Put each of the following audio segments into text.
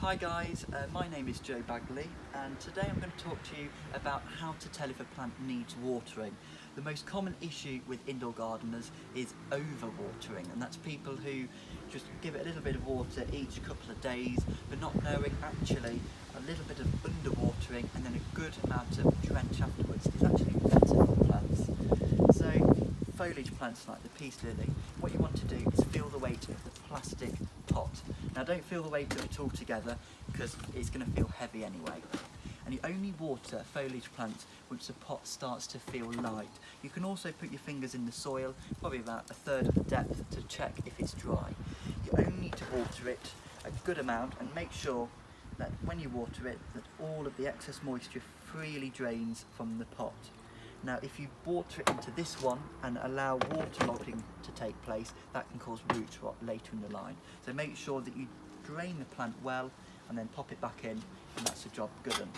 Hi guys, my name is Joe Bagley and today I'm going to talk to you about how to tell if a plant needs watering. The most common issue with indoor gardeners is overwatering, and that's people who just give it a little bit of water each couple of days but not knowing actually a little bit of underwatering and then a good amount of drench afterwards is actually better for plants. So foliage plants like the peace lily, what you want to do is feel the weight of the plastic pot. Now don't feel the weight of it all together because it's going to feel heavy anyway. And you only water foliage plants once the pot starts to feel light. You can also put your fingers in the soil, probably about a third of the depth, to check if it's dry. You only need to water it a good amount and make sure that when you water it that all of the excess moisture freely drains from the pot. Now if you water it into this one and allow waterlogging to take place, that can cause root rot later in the line. So make sure that you drain the plant well and then pop it back in, and that's the job good un.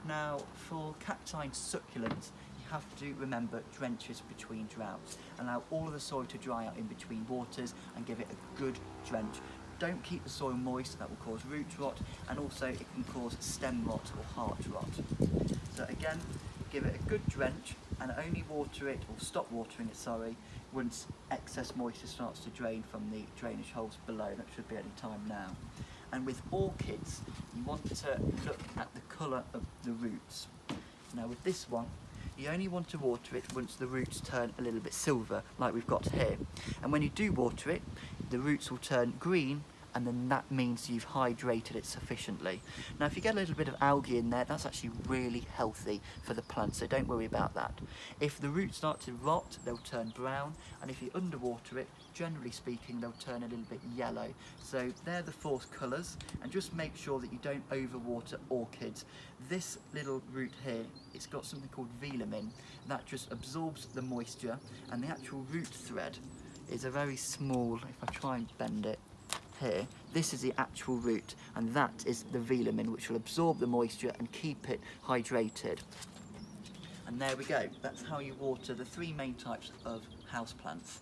Now for cacti and succulents, you have to remember drenches between droughts. Allow all of the soil to dry out in between waters and give it a good drench. Don't keep the soil moist, that will cause root rot, and also it can cause stem rot or heart rot. So again, give it a good drench and only water it, or stop watering it, sorry, once excess moisture starts to drain from the drainage holes below. That should be any time now. And with orchids, you want to look at the colour of the roots. Now with this one, you only want to water it once the roots turn a little bit silver, like we've got here. And when you do water it, the roots will turn green, and then that means you've hydrated it sufficiently. Now if you get a little bit of algae in there, that's actually really healthy for the plant, so don't worry about that. If the roots start to rot, they'll turn brown, and if you underwater it, generally speaking, they'll turn a little bit yellow. So they're the four colours, and just make sure that you don't overwater orchids. This little root here, it's got something called velamin that just absorbs the moisture, and the actual root thread is a very small, if I try and bend it, here, this is the actual root, and that is the velamin, which will absorb the moisture and keep it hydrated. And there we go, that's how you water the three main types of houseplants.